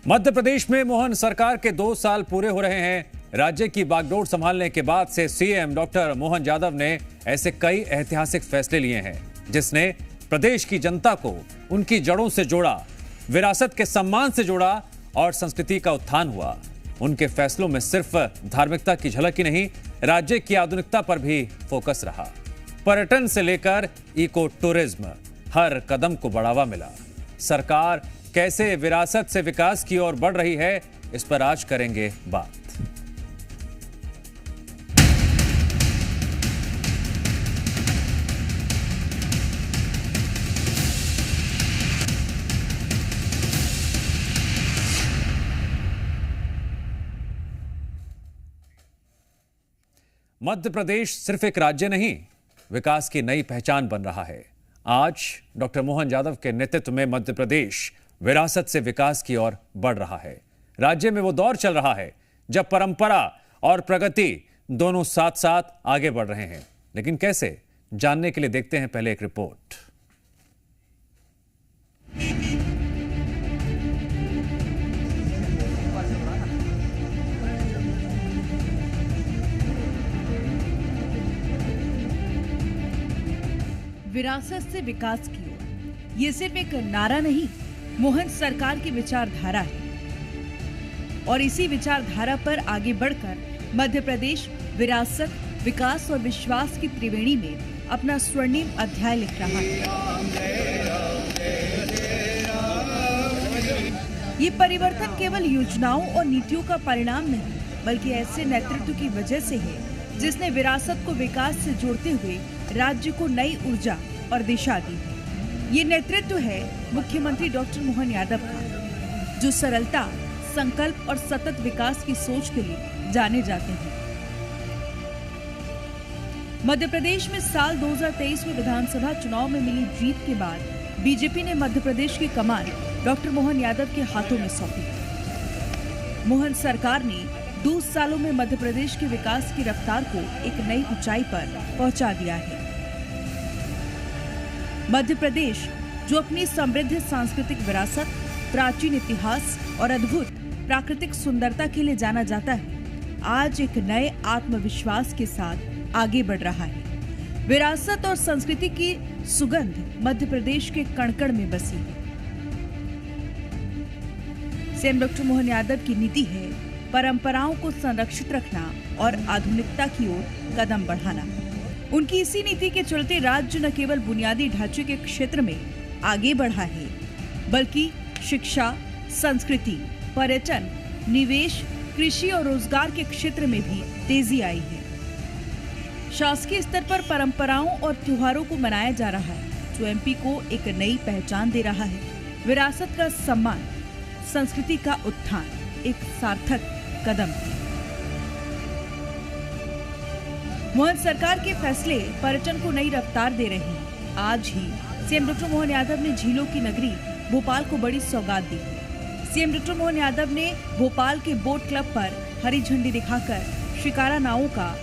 मध्य प्रदेश में मोहन सरकार के 2 साल पूरे हो रहे हैं। राज्य की बागडोर संभालने के बाद से सीएम डॉक्टर मोहन यादव ने ऐसे कई ऐतिहासिक फैसले लिए हैं जिसने प्रदेश की जनता को उनकी जड़ों से जोड़ा, विरासत के सम्मान से जोड़ा और संस्कृति का उत्थान हुआ। उनके फैसलों में सिर्फ धार्मिकता की झलक ही नहीं, राज्य की आधुनिकता पर भी फोकस रहा। पर्यटन से लेकर इको टूरिज्म, हर कदम को बढ़ावा मिला। सरकार कैसे विरासत से विकास की ओर बढ़ रही है, इस पर आज करेंगे बात। मध्य प्रदेश सिर्फ एक राज्य नहीं, विकास की नई पहचान बन रहा है। आज डॉक्टर मोहन यादव के नेतृत्व में मध्य प्रदेश विरासत से विकास की ओर बढ़ रहा है। राज्य में वो दौर चल रहा है जब परंपरा और प्रगति दोनों साथ साथ आगे बढ़ रहे हैं। लेकिन कैसे, जानने के लिए देखते हैं पहले एक रिपोर्ट। विरासत से विकास की ओर, ये सिर्फ एक नारा नहीं, मोहन सरकार की विचारधारा है। और इसी विचारधारा पर आगे बढ़कर मध्य प्रदेश विरासत, विकास और विश्वास की त्रिवेणी में अपना स्वर्णिम अध्याय लिख रहा है। ये परिवर्तन केवल योजनाओं और नीतियों का परिणाम नहीं, बल्कि ऐसे नेतृत्व की वजह से है जिसने विरासत को विकास से जोड़ते हुए राज्य को नई ऊर्जा और दिशा दी। ये नेतृत्व है मुख्यमंत्री डॉक्टर मोहन यादव का, जो सरलता, संकल्प और सतत विकास की सोच के लिए जाने जाते हैं। मध्य प्रदेश में साल 2023 में विधानसभा चुनाव में मिली जीत के बाद बीजेपी ने मध्य प्रदेश की कमान डॉक्टर मोहन यादव के हाथों में सौंपी। मोहन सरकार ने 2 सालों में मध्य प्रदेश के विकास की रफ्तार को एक नई ऊंचाई पर पहुंचा दिया है। मध्य प्रदेश, जो अपनी समृद्ध सांस्कृतिक विरासत, प्राचीन इतिहास और अद्भुत प्राकृतिक सुंदरता के लिए जाना जाता है, आज एक नए आत्मविश्वास के साथ आगे बढ़ रहा है। विरासत और संस्कृति की सुगंध मध्य प्रदेश के कण-कण में बसी है। सीएम डॉक्टर मोहन यादव की नीति है परंपराओं को संरक्षित रखना और आधुनिकता की ओर कदम बढ़ाना। उनकी इसी नीति के चलते राज्य न केवल बुनियादी ढांचे के क्षेत्र में आगे बढ़ा है, बल्कि शिक्षा, संस्कृति, पर्यटन, निवेश, कृषि और रोजगार के क्षेत्र में भी तेजी आई है। शासकीय स्तर पर परंपराओं और त्योहारों को मनाया जा रहा है, जो एमपी को एक नई पहचान दे रहा है। विरासत का सम्मान, संस्कृति का उत्थान एक सार्थक कदम है। मोहन सरकार के फैसले पर्यटन को नई रफ्तार दे रहे हैं। आज ही सीएम डॉक्टर मोहन यादव ने झीलों की नगरी भोपाल को बड़ी सौगात दी। सीएम डॉक्टर मोहन यादव ने भोपाल के बोट क्लब पर हरी झंडी दिखाकर शिकारा नावों का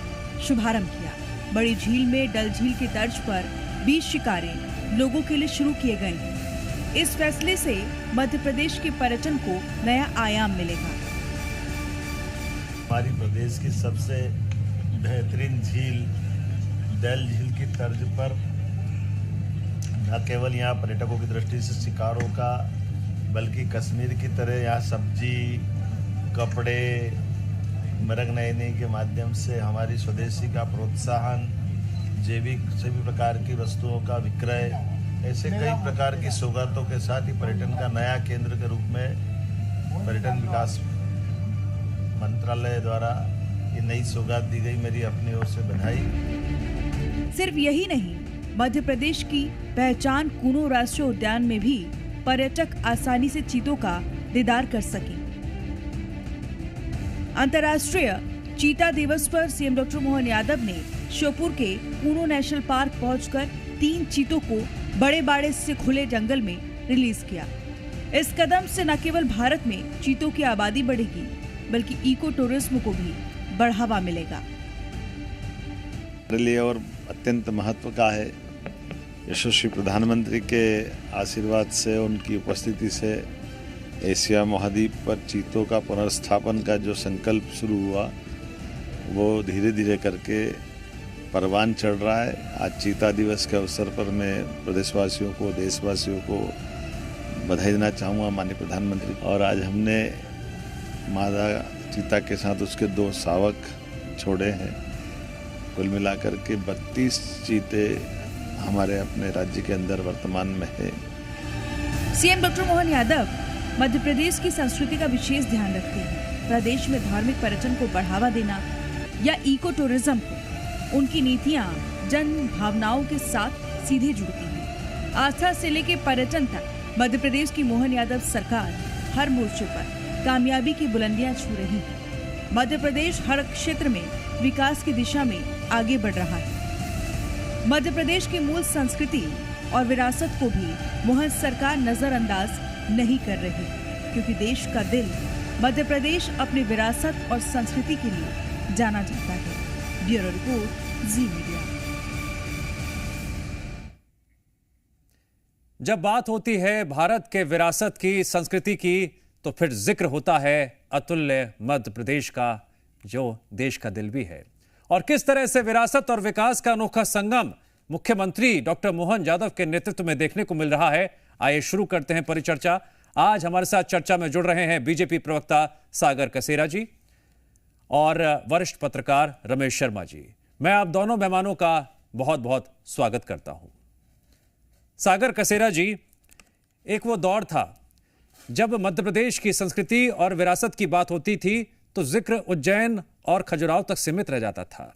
शुभारंभ किया। बड़ी झील में डल झील की तर्ज पर 20 शिकारे लोगों के लिए शुरू किए गए हैं। इस फैसले से मध्य प्रदेश के पर्यटन को नया आयाम मिलेगा। हमारी प्रदेश की सबसे बेहतरीन झील डल झील की तर्ज पर न केवल यहाँ पर्यटकों की दृष्टि से शिकारों का, बल्कि कश्मीर की तरह यहाँ सब्जी, कपड़े, मृग नयनी के माध्यम से हमारी स्वदेशी का प्रोत्साहन, जैविक सभी प्रकार की वस्तुओं का विक्रय, ऐसे कई प्रकार की सौगातों के साथ ही पर्यटन का नया केंद्र के रूप में पर्यटन विकास मंत्रालय द्वारा ये नई सौगात दी गई। मेरी अपनी ओर से बधाई। सिर्फ यही नहीं, मध्य प्रदेश की पहचान कूनो राष्ट्रीय उद्यान में भी पर्यटक आसानी से चीतों का दीदार कर सके। अंतर्राष्ट्रीय चीता दिवस पर सीएम डॉक्टर मोहन यादव ने श्योपुर के कूनो नेशनल पार्क पहुंचकर 3 चीतों को बड़े बाड़े से खुले जंगल में रिलीज किया। इस कदम से न केवल भारत में चीतों की आबादी बढ़ेगी, बल्कि इको टूरिज्म को भी बढ़ावा मिलेगा। मेरे लिए और अत्यंत महत्व का है। यशस्वी प्रधानमंत्री के आशीर्वाद से, उनकी उपस्थिति से एशिया महाद्वीप पर चीतों का पुनर्स्थापन का जो संकल्प शुरू हुआ वो धीरे धीरे करके परवान चढ़ रहा है। आज चीता दिवस के अवसर पर मैं प्रदेशवासियों को, देशवासियों को बधाई देना चाहूँगा माननीय प्रधानमंत्री। और आज हमने मादा चीता के साथ उसके 2 शावक छोड़े हैं। कुल मिलाकर के 32 चीते हमारे अपने राज्य के अंदर वर्तमान में है। सीएम डॉक्टर मोहन यादव मध्य प्रदेश की संस्कृति का विशेष ध्यान रखते हैं। प्रदेश में धार्मिक पर्यटन को बढ़ावा देना या इको टूरिज्म को उनकी नीतियां जन भावनाओं के साथ सीधे जुड़ती हैं। आस्था से लेकर पर्यटन तक मध्य प्रदेश की मोहन यादव सरकार हर मोर्चे पर कामयाबी की बुलंदियां छू रही है। मध्य प्रदेश हर क्षेत्र में विकास की दिशा में आगे बढ़ रहा है। मध्य प्रदेश की मूल संस्कृति और विरासत को भी मोहन सरकार नजरअंदाज नहीं कर रही, क्योंकि देश का दिल मध्य प्रदेश अपनी विरासत और संस्कृति के लिए जाना जाता है। ब्यूरो रिपोर्ट, जी मीडिया। जब बात होती है भारत के विरासत की, संस्कृति की, तो फिर जिक्र होता है अतुल्य मध्य प्रदेश का, जो देश का दिल भी है। और किस तरह से विरासत और विकास का अनोखा संगम मुख्यमंत्री डॉक्टर मोहन यादव के नेतृत्व में देखने को मिल रहा है। आइए शुरू करते हैं परिचर्चा। आज हमारे साथ चर्चा में जुड़ रहे हैं बीजेपी प्रवक्ता सागर कसेरा जी और वरिष्ठ पत्रकार रमेश शर्मा जी। मैं आप दोनों मेहमानों का बहुत बहुत स्वागत करता हूं। सागर कसेरा जी, एक वो दौर था जब मध्य प्रदेश की संस्कृति और विरासत की बात होती थी तो जिक्र उज्जैन और खजुराहो तक सीमित रह जाता था,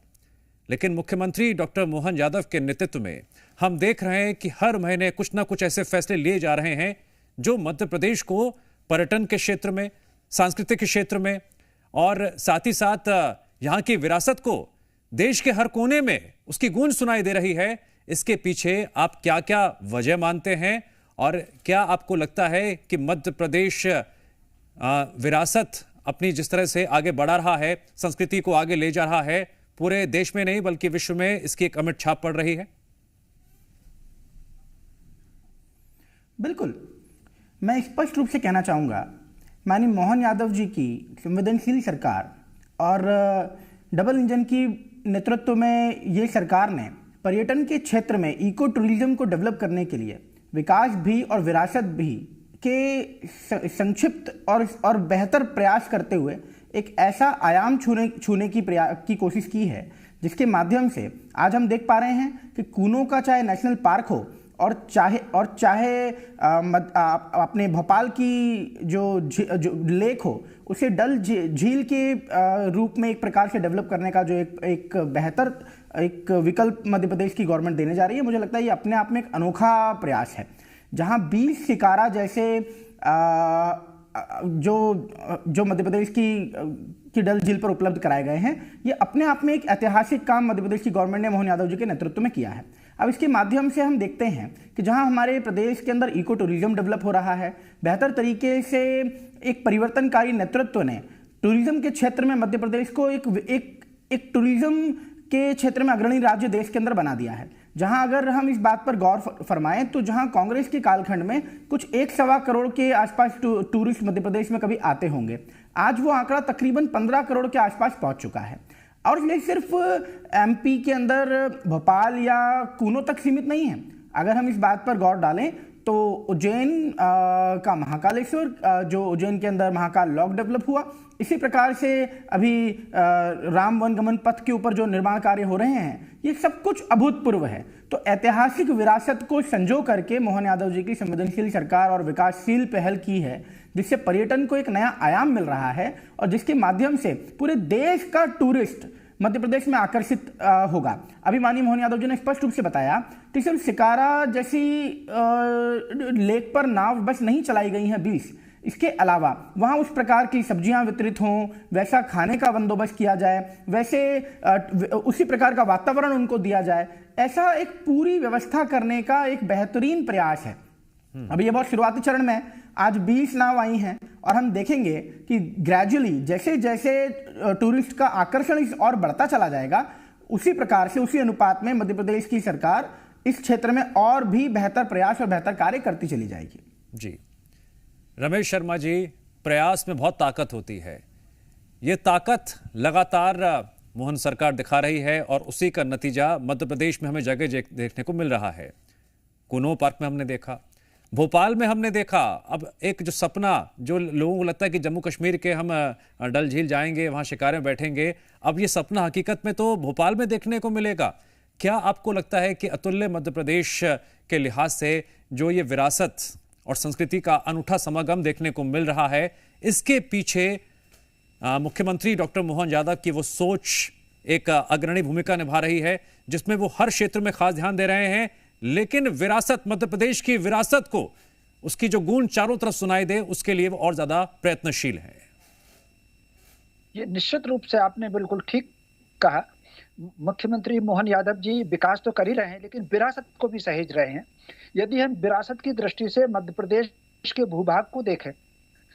लेकिन मुख्यमंत्री डॉक्टर मोहन यादव के नेतृत्व में हम देख रहे हैं कि हर महीने कुछ ना कुछ ऐसे फैसले लिए जा रहे हैं जो मध्य प्रदेश को पर्यटन के क्षेत्र में, सांस्कृतिक के क्षेत्र में और साथ ही साथ यहाँ की विरासत को देश के हर कोने में उसकी गूंज सुनाई दे रही है। इसके पीछे आप क्या क्या वजह मानते हैं और क्या आपको लगता है कि मध्य प्रदेश विरासत अपनी जिस तरह से आगे बढ़ा रहा है, संस्कृति को आगे ले जा रहा है, पूरे देश में नहीं बल्कि विश्व में इसकी एक अमिट छाप पड़ रही है? बिल्कुल, मैं स्पष्ट रूप से कहना चाहूँगा, माननीय मोहन यादव जी की संवेदनशील सरकार और डबल इंजन की नेतृत्व में ये सरकार ने पर्यटन के क्षेत्र में इको टूरिज्म को डेवलप करने के लिए विकास भी और विरासत भी के संक्षिप्त और बेहतर प्रयास करते हुए एक ऐसा आयाम छूने की कोशिश की है जिसके माध्यम से आज हम देख पा रहे हैं कि कूनो का चाहे नेशनल पार्क हो और चाहे अपने भोपाल की जो लेक हो, उसे डल झील के रूप में एक प्रकार से डेवलप करने का जो एक बेहतर एक विकल्प मध्य प्रदेश की गवर्नमेंट देने जा रही है। मुझे लगता है ये अपने आप में एक अनोखा प्रयास है, जहां 20 शिकारा जैसे जो मध्य प्रदेश की डल झील पर उपलब्ध कराए गए हैं। ये अपने आप में एक ऐतिहासिक काम मध्य प्रदेश की गवर्नमेंट ने मोहन यादव जी के नेतृत्व में किया है। अब इसके माध्यम से हम देखते हैं कि जहां हमारे प्रदेश के अंदर इको टूरिज्म डेवलप हो रहा है, बेहतर तरीके से एक परिवर्तनकारी नेतृत्व ने टूरिज्म के क्षेत्र में मध्य प्रदेश को एक टूरिज्म के क्षेत्र में अग्रणी राज्य देश के अंदर बना दिया है। जहां अगर हम इस बात पर गौर फरमाएं तो जहां कांग्रेस के कालखंड में कुछ 1.25 करोड़ के आसपास टूरिस्ट मध्य प्रदेश में कभी आते होंगे, आज वो आंकड़ा तकरीबन 15 करोड़ के आसपास पहुंच चुका है। और ये सिर्फ एमपी के अंदर भोपाल या कूनो तक सीमित नहीं है। अगर हम इस बात पर गौर डालें तो उज्जैन का महाकालेश्वर, जो उज्जैन के अंदर महाकाल लॉक डेवलप हुआ, इसी प्रकार से अभी राम वनगमन पथ के ऊपर जो निर्माण कार्य हो रहे हैं, ये सब कुछ अभूतपूर्व है। तो ऐतिहासिक विरासत को संजो करके मोहन यादव जी की संवेदनशील सरकार और विकासशील पहल की है, जिससे पर्यटन को एक नया आयाम मिल रहा है और जिसके माध्यम से पूरे देश का टूरिस्ट मध्य प्रदेश में आकर्षित होगा। अभी माननीय मोहन यादव जी ने स्पष्ट रूप से बताया कि सिर्फ शिकारा जैसी लेक पर नाव बस नहीं चलाई गई हैं 20, इसके अलावा वहाँ उस प्रकार की सब्जियां वितरित हों, वैसा खाने का बंदोबस्त किया जाए, वैसे उसी प्रकार का वातावरण उनको दिया जाए, ऐसा एक पूरी व्यवस्था करने का एक बेहतरीन प्रयास है। अभी ये बहुत शुरुआती चरण में, आज 20 नाव आई हैं और हम देखेंगे कि ग्रेजुअली जैसे जैसे टूरिस्ट का आकर्षण और बढ़ता चला जाएगा, उसी प्रकार से उसी अनुपात में मध्य प्रदेश की सरकार इस क्षेत्र में और भी बेहतर प्रयास और बेहतर कार्य करती चली जाएगी। जी, रमेश शर्मा जी, प्रयास में बहुत ताकत होती है। ये ताकत लगातार मोहन सरकार दिखा रही है और उसी का नतीजा मध्य प्रदेश में हमें जगह देखने को मिल रहा है। कुनो पार्क में हमने देखा, भोपाल में हमने देखा। अब एक जो सपना जो लोगों को लगता है कि जम्मू कश्मीर के हम डल झील जाएंगे, वहां शिकारे में बैठेंगे, अब ये सपना हकीकत में तो भोपाल में देखने को मिलेगा। क्या आपको लगता है कि अतुल्य मध्य प्रदेश के लिहाज से जो ये विरासत और संस्कृति का अनूठा समागम देखने को मिल रहा है, इसके पीछे मुख्यमंत्री डॉक्टर मोहन यादव की वो सोच एक अग्रणी भूमिका निभा रही है, जिसमें वो हर क्षेत्र में खास ध्यान दे रहे हैं, लेकिन विरासत, मध्य प्रदेश की विरासत को, उसकी जो गूंज चारों तरफ सुनाई दे, उसके लिए वो और ज्यादा प्रयत्नशील है। ये निश्चित रूप से आपने बिल्कुल ठीक कहा। मुख्यमंत्री मोहन यादव जी विकास तो कर ही रहे हैं, लेकिन विरासत को भी सहेज रहे हैं। यदि हम विरासत की दृष्टि से मध्य प्रदेश के भूभाग को देखें,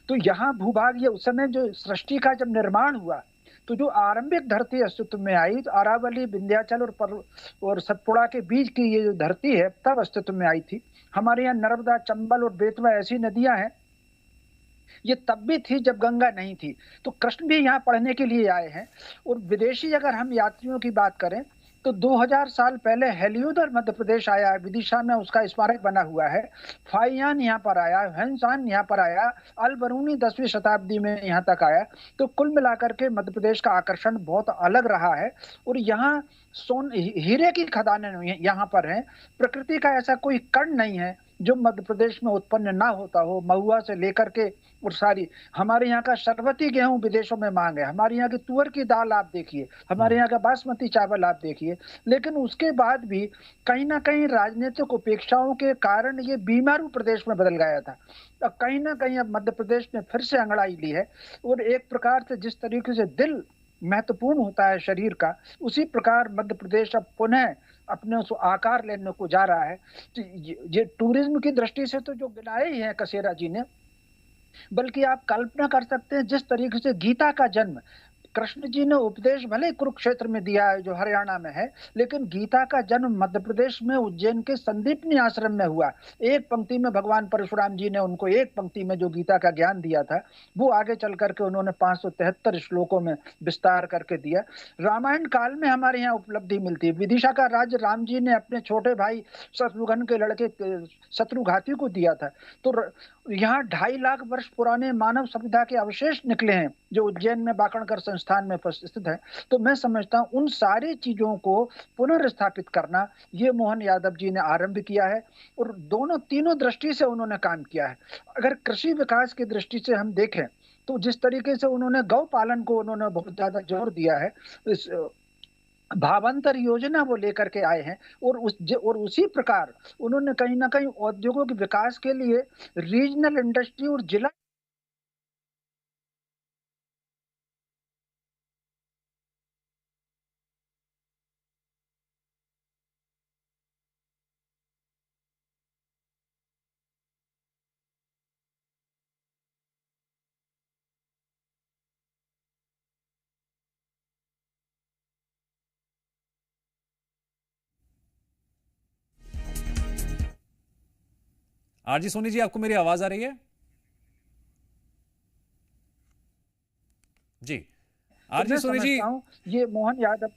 तो यहाँ भूभाग, ये उस समय जो सृष्टि का जब निर्माण हुआ, तो जो आरंभिक धरती अस्तित्व में आई, तो अरावली, विंध्याचल और सतपुड़ा के बीच की ये जो धरती है, तब अस्तित्व में आई थी। हमारे यहाँ नर्मदा, चंबल और बेतवा ऐसी नदियां हैं, ये तब भी थी जब गंगा नहीं थी। तो कृष्ण भी यहाँ पढ़ने के लिए आए हैं। और विदेशी अगर हम यात्रियों की बात करें, तो 2000 साल पहले हेलियोदर मध्य प्रदेश आया, विदिशा में उसका स्मारक बना हुआ है। फाइयान यहाँ पर आया, हेंसान यहाँ पर आया, अल बरूनी 10वीं शताब्दी में यहाँ तक आया। तो कुल मिलाकर के मध्य प्रदेश का आकर्षण बहुत अलग रहा है। और यहाँ हीरे की खदानें यहाँ पर हैं। प्रकृति का ऐसा कोई कण नहीं है जो मध्य प्रदेश में उत्पन्न ना होता हो। महुआ से लेकर के और सारी, हमारे यहाँ का शरबती गेहूं विदेशों में मांग है, हमारे यहाँ की तुअर की दाल आप देखिए, हमारे यहाँ का बासमती चावल आप देखिए। लेकिन उसके बाद भी कहीं ना कहीं राजनीतिक उपेक्षाओं के कारण ये बीमारू प्रदेश में बदल गया था। अब कहीं ना कहीं अब मध्य प्रदेश ने फिर से अंगड़ाई ली है। और एक प्रकार से जिस तरीके से दिल महत्वपूर्ण होता है शरीर का, उसी प्रकार मध्य प्रदेश अब पुनः अपने उस आकार लेने को जा रहा है। तो ये टूरिज्म की दृष्टि से तो जो गिनाए ही है कसेरा जी ने, बल्कि आप कल्पना कर सकते हैं जिस तरीके से गीता का जन्म कृष्ण जी ने उपदेश भले कुरुक्षेत्र में दिया है जो हरियाणा में है, लेकिन गीता का जन्म मध्य प्रदेश में उज्जैन के संदीपनी आश्रम में हुआ। एक पंक्ति में भगवान परशुराम जी ने उनको एक पंक्ति में जो गीता का ज्ञान दिया था, वो आगे चल करके उन्होंने 573 श्लोकों में विस्तार करके दिया। रामायण काल में हमारे यहाँ उपलब्धि मिलती है। विदिशा का राज्य राम जी ने अपने छोटे भाई शत्रुघ्न के लड़के शत्रुघाती को दिया था। तो यहाँ 2.5 लाख वर्ष पुराने मानव सभ्यता के अवशेष निकले हैं जो उज्जैन में बाकणकर संस्थान में स्थित है। तो मैं समझता हूँ उन सारी चीजों को पुनर्स्थापित करना ये मोहन यादव जी ने आरंभ किया है और तीनों दृष्टि से उन्होंने काम किया है। अगर कृषि विकास की दृष्टि से हम देखें, तो जिस तरीके से उन्होंने गौ पालन को उन्होंने बहुत ज्यादा जोर दिया है, इस भावांतर योजना वो लेकर के आए हैं। और उसी प्रकार उन्होंने कहीं ना कहीं औद्योगिक के विकास के लिए रीजनल इंडस्ट्री और जिला आरजी सोनी जी, आपको मेरी आवाज आ रही है? जी आरजी सोनी जी, ये मोहन यादव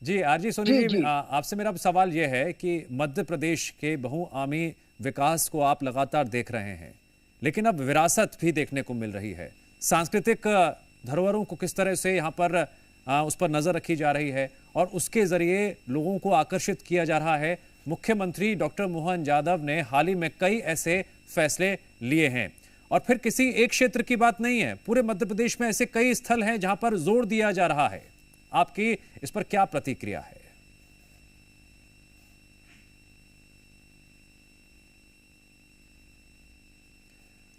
जी आरजी सोनी जी, आपसे मेरा सवाल यह है कि मध्य प्रदेश के बहुआयामी विकास को आप लगातार देख रहे हैं, लेकिन अब विरासत भी देखने को मिल रही है। सांस्कृतिक धरोहरों को किस तरह से यहाँ पर उस पर नजर रखी जा रही है और उसके जरिए लोगों को आकर्षित किया जा रहा है। मुख्यमंत्री डॉक्टर मोहन यादव ने हाल ही में कई ऐसे फैसले लिए हैं, और फिर किसी एक क्षेत्र की बात नहीं है, पूरे मध्य प्रदेश में ऐसे कई स्थल हैं जहां पर जोर दिया जा रहा है। आपकी इस पर क्या प्रतिक्रिया है?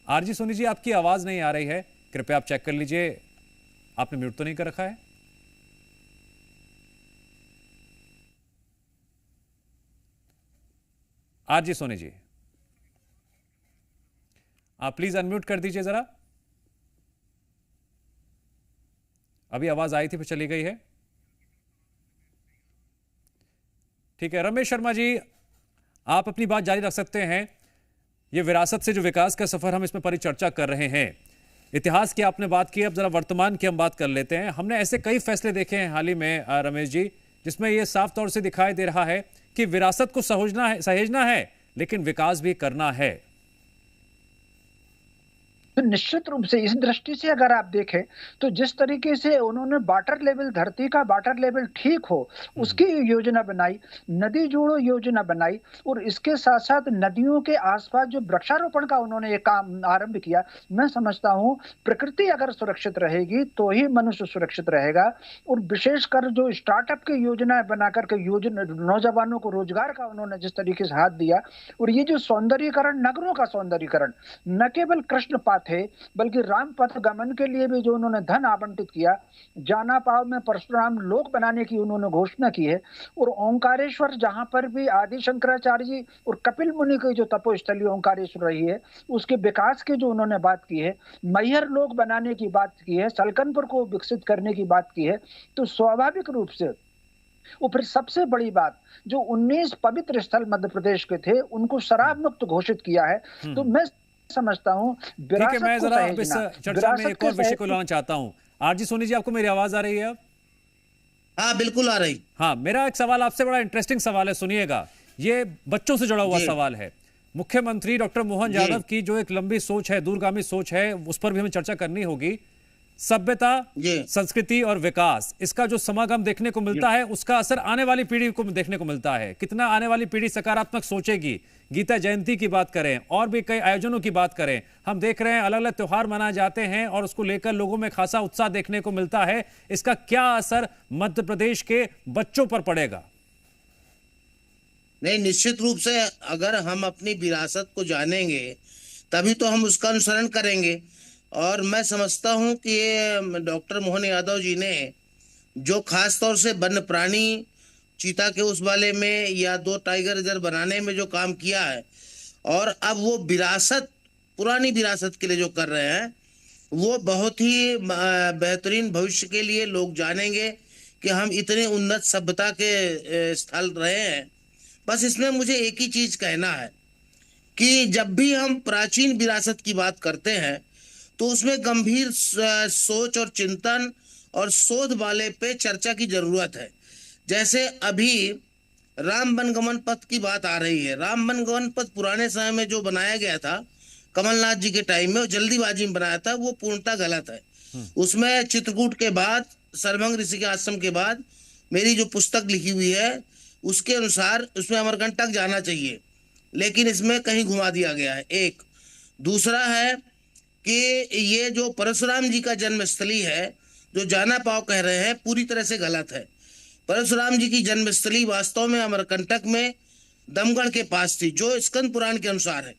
आरजी सोनी जी, आपकी आवाज नहीं आ रही है, कृपया आप चेक कर लीजिए, आपने म्यूट तो नहीं कर रखा है? आरजी सोनी जी, आप प्लीज अनम्यूट कर दीजिए जरा। अभी आवाज आई थी फिर चली गई है। ठीक है, रमेश शर्मा जी, आप अपनी बात जारी रख सकते हैं। ये विरासत से जो विकास का सफर हम इसमें परिचर्चा कर रहे हैं, इतिहास की आपने बात की, अब जरा वर्तमान की हम बात कर लेते हैं। हमने ऐसे कई फैसले देखे हैं हाल ही में रमेश जी, जिसमें यह साफ तौर से दिखाई दे रहा है कि विरासत को सहेजना है लेकिन विकास भी करना है। तो निश्चित रूप से इस दृष्टि से अगर आप देखें तो जिस तरीके से उन्होंने वाटर लेवल, धरती का वाटर लेवल ठीक हो उसकी योजना बनाई, नदी जोड़ो योजना बनाई, और इसके साथ साथ नदियों के आसपास जो वृक्षारोपण का उन्होंने ये काम आरंभ किया। मैं समझता हूं प्रकृति अगर सुरक्षित रहेगी तो ही मनुष्य सुरक्षित रहेगा। और विशेषकर जो स्टार्टअप की योजनाएं बना करके नौजवानों को रोजगार का उन्होंने जिस तरीके से हाथ दिया, और ये जो सौंदर्यीकरण, नगरों का सौंदर्यीकरण, न केवल कृष्ण पाथ थे बल्कि राम पथ गमन के लिए भी जो उन्होंने धन आवंटित किया, जाना पाव में परशुराम लोक बनाने की उन्होंने घोषणा की है, और ओंकारेश्वर जहां पर भी आदि शंकराचार्य जी और कपिल मुनि की जो तपोस्थली ओंकारेश्वर रही है उसके विकास की जो उन्होंने बात की है, मैहर लोक बनाने की बात की है, सलकनपुर को विकसित करने की बात की है, तो स्वाभाविक रूप से और फिर सबसे बड़ी बात जो 19 पवित्र स्थल मध्य प्रदेश के थे उनको शराब मुक्त घोषित किया है। तो मैं समझता हूं ठीक है, मैं जरा इस चर्चा में एक और विषय को लाना चाहता हूं। आरजी सोनी जी, आपको मेरी आवाज आ रही है अब? हाँ बिल्कुल आ रही। हाँ, मेरा एक सवाल आपसे बड़ा इंटरेस्टिंग सवाल है, सुनिएगा। ये बच्चों से जुड़ा हुआ सवाल है। मुख्यमंत्री डॉक्टर मोहन यादव की जो एक लंबी सोच है, दूरगामी सोच है, उस पर भी हमें चर्चा करनी होगी। सभ्यता, संस्कृति और विकास, इसका जो समागम देखने को मिलता है उसका असर आने वाली पीढ़ी को देखने को मिलता है। कितना आने वाली पीढ़ी सकारात्मक सोचेगी। गीता जयंती की बात करें और भी कई आयोजनों की बात करें, हम देख रहे हैं अलग अलग त्योहार मनाए जाते हैं और उसको लेकर लोगों में खासा उत्साह देखने को मिलता है। इसका क्या असर मध्य प्रदेश के बच्चों पर पड़ेगा? नहीं, निश्चित रूप से अगर हम अपनी विरासत को जानेंगे तभी तो हम उसका अनुसरण करेंगे। और मैं समझता हूं कि ये डॉक्टर मोहन यादव जी ने जो खास तौर से वन्य प्राणी, चीता के उस वाले में या 2 टाइगर रिजर्व बनाने में जो काम किया है, और अब वो विरासत, पुरानी विरासत के लिए जो कर रहे हैं, वो बहुत ही बेहतरीन भविष्य के लिए लोग जानेंगे कि हम इतने उन्नत सभ्यता के स्थल रहे हैं। बस इसमें मुझे एक ही चीज कहना है कि जब भी हम प्राचीन विरासत की बात करते हैं तो उसमें गंभीर सोच और चिंतन और शोध वाले पे चर्चा की जरूरत है। जैसे अभी राम वनगमन पथ की बात आ रही है। राम वनगमन पथ पुराने समय में जो बनाया गया था कमलनाथ जी के टाइम में, वो जल्दीबाजी में बनाया था, वो पूर्णतः गलत है। उसमें चित्रकूट के बाद, सरभंग ऋषि के आश्रम के बाद मेरी जो पुस्तक लिखी हुई है उसके अनुसार उसमें अमरकंटक जाना चाहिए, लेकिन इसमें कहीं घुमा दिया गया है। एक दूसरा है कि ये जो परशुराम जी का जन्मस्थली है, जो जाना पाव कह रहे हैं, पूरी तरह से गलत है। परशुराम जी की जन्मस्थली वास्तव में अमरकंटक में दमगढ़ के पास थी, जो स्कंद पुराण के अनुसार है।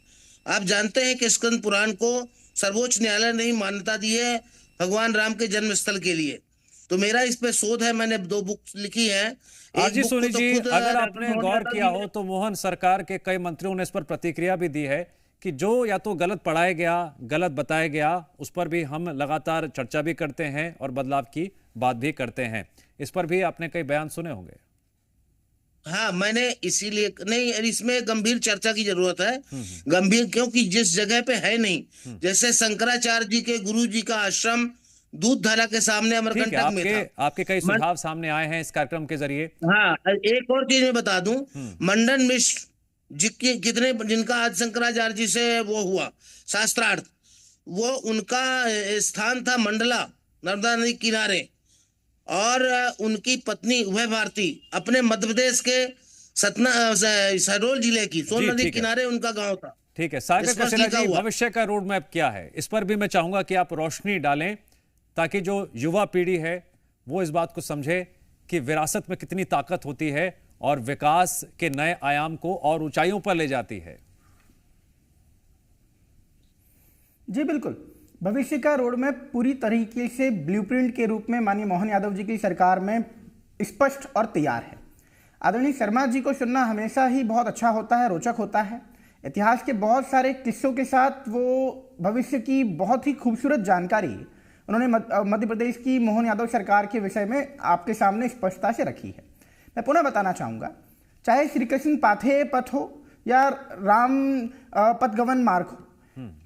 आप जानते हैं कि स्कंद पुराण को सर्वोच्च न्यायालय ने ही मान्यता दी है भगवान राम के जन्मस्थल के लिए। तो मेरा इस पे शोध है, मैंने 2 बुक लिखी है। आरजी सोनी जी, अगर आपने गौर किया हो तो मोहन सरकार के कई मंत्रियों ने इस पर प्रतिक्रिया भी दी है कि जो या तो गलत पढ़ाया गया, गलत बताया गया, उस पर भी हम लगातार चर्चा भी करते हैं और बदलाव की बात भी करते हैं। इस पर भी आपने कई बयान सुने होंगे। हाँ, मैंने इसीलिए नहीं, इसमें गंभीर चर्चा की जरूरत है। गंभीर क्योंकि जिस जगह पे है नहीं, जैसे शंकराचार्य जी के गुरु जी का आश्रम दूधधारा के सामने अमरकंटक में था। आपके कई सुझाव सामने आए हैं इस कार्यक्रम के जरिए। हाँ, एक और चीज मैं बता दूं, मंडन मिश्र जिनका आज शंकराचार्य जी से वो हुआ शास्त्रार्थ, वो उनका स्थान था मंडला, नर्मदा नदी किनारे, और उनकी पत्नी उभय भारती अपने मध्य प्रदेश के शहडोल जिले की सोन नदी किनारे उनका गांव था। ठीक है, सागर कसेरा जी, भविष्य का रोड मैप क्या है? इस पर भी मैं चाहूंगा कि आप रोशनी डालें ताकि जो युवा पीढ़ी है वो इस बात को समझे कि विरासत में कितनी ताकत होती है और विकास के नए आयाम को और ऊंचाइयों पर ले जाती है। जी बिल्कुल, भविष्य का रोड मैप पूरी तरीके से ब्लूप्रिंट के रूप में माननीय मोहन यादव जी की सरकार में स्पष्ट और तैयार है। आदरणीय शर्मा जी को सुनना हमेशा ही बहुत अच्छा होता है, रोचक होता है। इतिहास के बहुत सारे किस्सों के साथ वो भविष्य की बहुत ही खूबसूरत जानकारी उन्होंने मध्य प्रदेश की मोहन यादव सरकार के विषय में आपके सामने स्पष्टता से रखी है। मैं पुनः बताना चाहूँगा, चाहे श्री कृष्ण पाथेय पथ हो, या राम पथगमन मार्ग हो,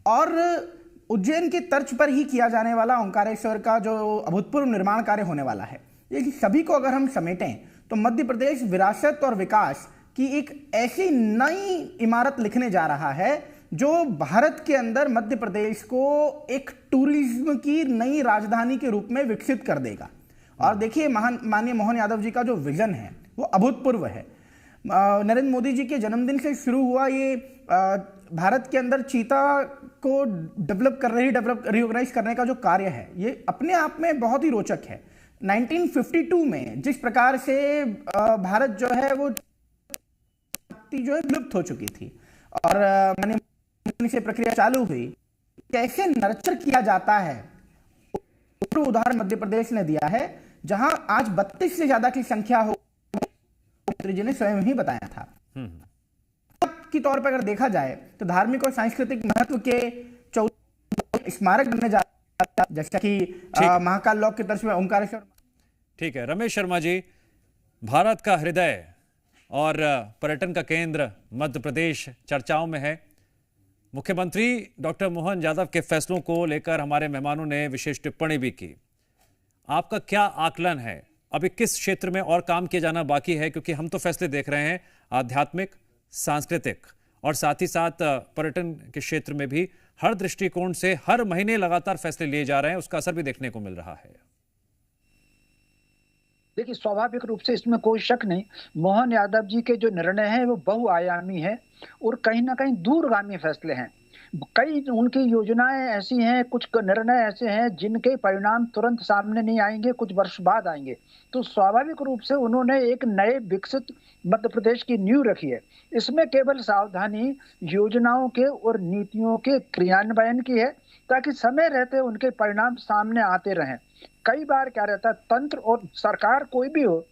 और उज्जैन की तर्ज पर ही किया जाने वाला ओंकारेश्वर का जो अभूतपूर्व निर्माण कार्य होने वाला है, ये सभी को अगर हम समेटें तो मध्य प्रदेश विरासत और विकास की एक ऐसी नई इमारत लिखने जा रहा है जो भारत के अंदर मध्य प्रदेश को एक टूरिज्म की नई राजधानी के रूप में विकसित कर देगा। और देखिए, माननीय मोहन यादव जी का जो विजन है वो अभूतपूर्व है। नरेंद्र मोदी जी के जन्मदिन से शुरू हुआ ये भारत के अंदर चीता को रिऑर्गेनाइज करने का जो कार्य है, ये अपने आप में बहुत ही रोचक है। 1952 में जिस प्रकार से भारत जो है वो विलुप्त हो चुकी थी और मैंने से प्रक्रिया चालू हुई, कैसे नर्चर किया जाता है, उदाहरण मध्य प्रदेश ने दिया है, जहां आज 32 से ज्यादा की संख्या हो, मुख्यमंत्री जी ने स्वयं ही बताया था। की तौर पर अगर देखा जाए तो धार्मिक और सांस्कृतिक महत्व के 14 स्मारक बनने जा रहा है, जैसा कि महाकाल लॉक की तर्ज में ओंकारेश्वर। ठीक है रमेश शर्मा जी, भारत का हृदय और पर्यटन का केंद्र मध्य प्रदेश चर्चाओं में है। मुख्यमंत्री डॉक्टर मोहन यादव के फैसलों को लेकर हमारे मेहमानों ने विशेष टिप्पणी भी की। आपका क्या आकलन है, अभी किस क्षेत्र में और काम किया जाना बाकी है? क्योंकि हम तो फैसले देख रहे हैं आध्यात्मिक, सांस्कृतिक और साथ ही साथ पर्यटन के क्षेत्र में भी हर दृष्टिकोण से हर महीने लगातार फैसले लिए जा रहे हैं, उसका असर भी देखने को मिल रहा है। देखिए, स्वाभाविक रूप से इसमें कोई शक नहीं, मोहन यादव जी के जो निर्णय हैं वो बहुआयामी है और कहीं ना कहीं दूरगामी फैसले हैं। कई उनकी योजनाएं ऐसी हैं, कुछ निर्णय ऐसे हैं जिनके परिणाम तुरंत सामने नहीं आएंगे, कुछ वर्ष बाद आएंगे। तो स्वाभाविक रूप से उन्होंने एक नए विकसित मध्य प्रदेश की नींव रखी है। इसमें केवल सावधानी योजनाओं के और नीतियों के क्रियान्वयन की है, ताकि समय रहते उनके परिणाम सामने आते रहें। कई बार क्या रहता है, तंत्र और सरकार कोई भी हो,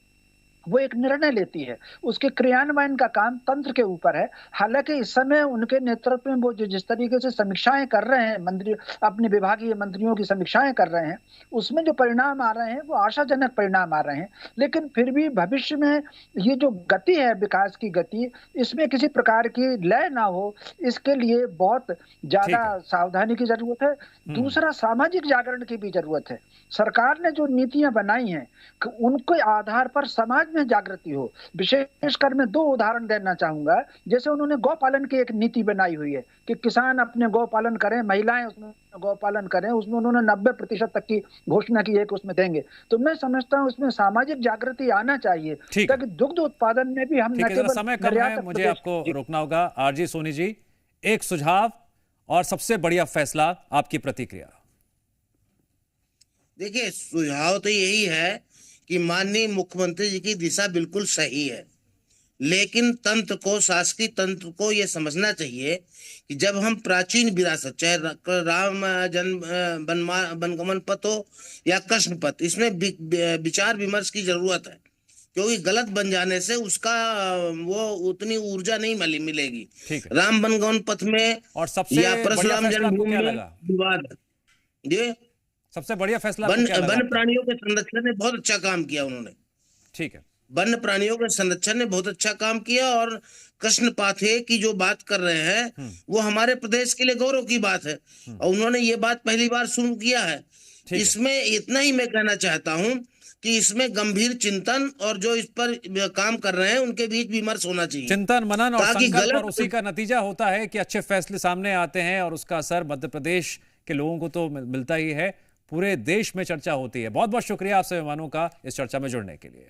वो एक निर्णय लेती है, उसके क्रियान्वयन का काम तंत्र के ऊपर है। हालांकि इस समय उनके नेतृत्व में वो जिस तरीके से समीक्षाएं कर रहे हैं, मंत्री अपने विभागीय मंत्रियों की समीक्षाएं कर रहे हैं, उसमें जो परिणाम आ रहे हैं वो आशाजनक परिणाम आ रहे हैं। लेकिन फिर भी भविष्य में ये जो गति है, विकास की गति, इसमें किसी प्रकार की लय ना हो, इसके लिए बहुत ज्यादा सावधानी की जरूरत है। दूसरा, सामाजिक जागरण की भी जरूरत है। सरकार ने जो नीतियां बनाई हैं उनके आधार पर समाज में जागृति हो। विशेषकर मैं 2 उदाहरण देना चाहूंगा। जैसे उन्होंने गौपालन की एक नीति बनाई हुई है कि किसान अपने गौपालन करें, महिलाएं उसमें गौपालन करें, उसमें उन्होंने 90% तक की घोषणा की है कि उसमें देंगे। तो मैं समझता हूं उसमें सामाजिक जागृति आना चाहिए, ताकि दुग्ध उत्पादन में भी हम न केवल समय कम है, मुझे आपको रोकना होगा। आरजी सोनी जी, एक सुझाव और सबसे बढ़िया फैसला, आपकी प्रतिक्रिया। देखिए, सुझाव तो यही है कि माननीय मुख्यमंत्री जी की दिशा बिल्कुल सही है, लेकिन तंत्र को, शासकीय तंत्र को यह समझना चाहिए कि जब हम प्राचीन विरासत, चाहे राम जन्म वनगमन पथ हो या कृष्ण पथ, इसमें विचार विमर्श की जरूरत है, क्योंकि गलत बन जाने से उसका वो उतनी ऊर्जा नहीं मिलेगी। राम वनगमन पथ में और सबसे या परशुराम जन्मभूमि में विवाद, ये सबसे बढ़िया फैसला वन प्राणियों के संरक्षण ने बहुत अच्छा काम किया उन्होंने। ठीक है, वन प्राणियों के संरक्षण ने बहुत अच्छा काम किया, और कृष्ण पाथे की जो बात कर रहे हैं वो हमारे प्रदेश के लिए गौरव की बात है, और उन्होंने ये बात पहली बार शुरू किया है। इसमें इतना ही मैं कहना चाहता हूं कि इसमें गंभीर चिंतन और जो इस पर काम कर रहे हैं उनके बीच विमर्श होना चाहिए। चिंतन, मनन और संकल्प, और उसी का नतीजा होता है कि अच्छे फैसले सामने आते हैं और उसका असर मध्य प्रदेश के लोगों को तो मिलता ही है, पूरे देश में चर्चा होती है। बहुत बहुत शुक्रिया आप सभी मेहमानों का इस चर्चा में जुड़ने के लिए।